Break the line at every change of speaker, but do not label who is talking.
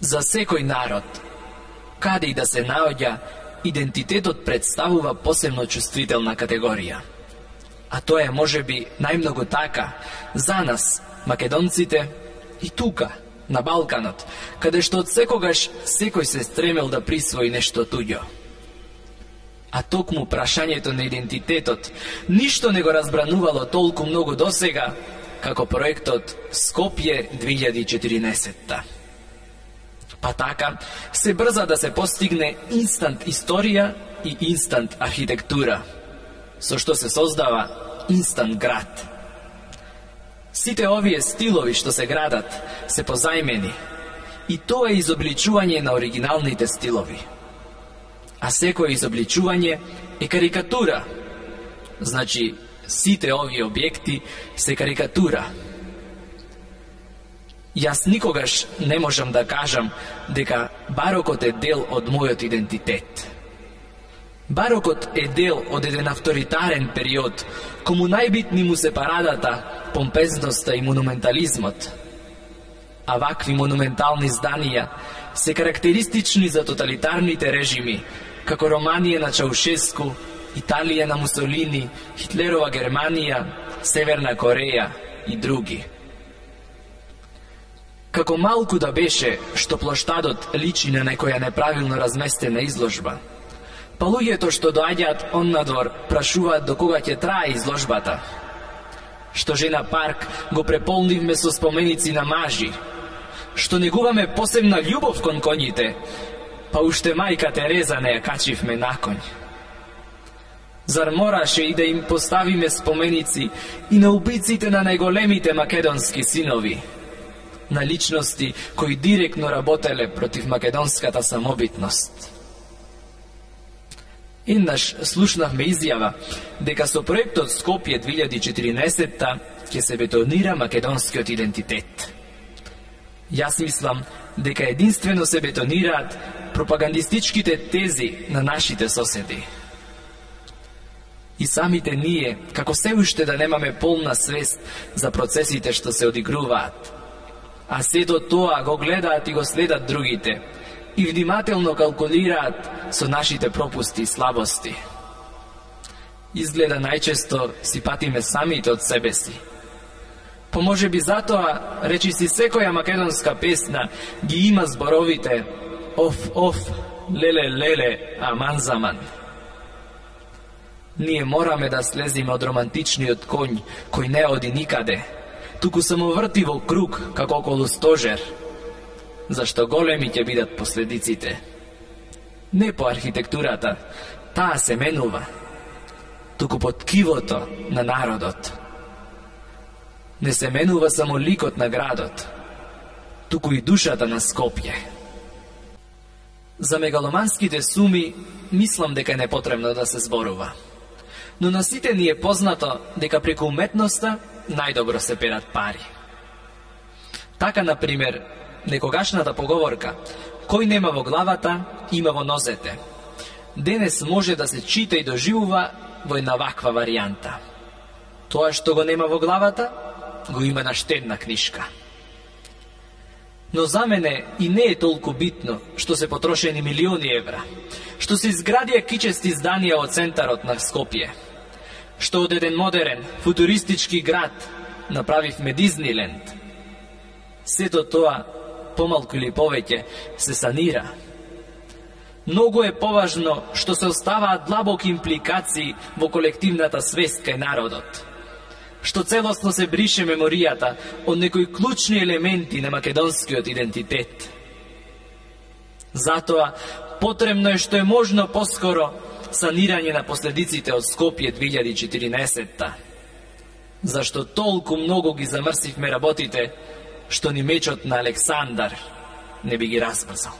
За секој народ, каде и да се наоѓа, идентитетот представува посебно чувствителна категорија. А тоа е можеби најмногу така за нас, македонците, и тука, на Балканот, каде што од секогаш секој се стремел да присвои нешто туѓо. А токму прашањето на идентитетот ништо не го разбранувало толку многу досега како проектот Скопје 2014. Па така, се брза да се постигне инстант историја и инстант архитектура, со што се создава инстант град. Сите овие стилови што се градат се позајмени и тоа е изобличување на оригиналните стилови. А секој изобличување е карикатура. Значи, сите овие објекти се карикатура. Јас никогаш не можам да кажам дека барокот е дел од мојот идентитет. Барокот е дел од еден авторитарен период, кому најбитни му се парадата, помпезноста и монументализмот. А вакви монументални зданија се карактеристични за тоталитарните режими, како Романија на Чаушеску, Италија на Мусолини, Хитлерова Германија, Северна Кореја и други. Како малку да беше што плоштадот личи на некоја неправилно разместена изложба, па луѓето што доаѓаат оннадвор прашуваат до кога ќе трае изложбата. Што Жена парк го преполнивме со споменици на мажи, што негуваме посебна љубов кон коњите, па уште мајка Тереза не ја качивме на коњ. Зар мораше и да им поставиме споменици и на убиците на најголемите македонски синови, на личности кои директно работеле против македонската самобитност? Еднаш слушнавме изјава дека со проектот Скопје 2014 ќе се бетонира македонскиот идентитет. Јас мислам дека единствено се бетонираат пропагандистичките тези на нашите соседи. И самите ние, како се уште да немаме полна свест за процесите што се одигруваат, а се до тоа го гледаат и го следат другите, и внимателно калкулираат со нашите пропусти и слабости. Изгледа најчесто си патиме самите од себе си. По може би затоа, речи си секоја македонска песна ги има зборовите оф, оф, леле, леле, аман заман. Ние мораме да слезиме од романтичниот конј кој не оди никаде, туку само врти во круг како околу стожер, зашто големи ќе бидат последиците. Не по архитектурата, таа се менува, туку по ткивото на народот. Не се менува само ликот на градот, туку и душата на Скопје. За мегаломанските суми мислам дека е непотребно да се зборува. Но на сите ни е познато дека преку уметноста најдобро се перат пари. Така, например, некогашната поговорка «Кој нема во главата, има во нозете» денес може да се чита и доживува во една ваква варијанта. Тоа што го нема во главата, го има на штедна книшка. Но за мене и не е толку битно што се потрошени милиони евра, што се изградија кичести зданија во центарот на Скопје, што од еден модерен, футуристички град направивме Дизниленд. Сето тоа, помалку или повеќе, се санира. Многу е поважно што се оставаат длабоки импликации во колективната свест кај народот, што целосно се брише меморијата од некои клучни елементи на македонскиот идентитет. Затоа, потребно е што е можно поскоро санирање на последиците од Скопје 2014, зашто толку многу ги замрсивме работите, што ни мечот на Александар не би ги разбрзал.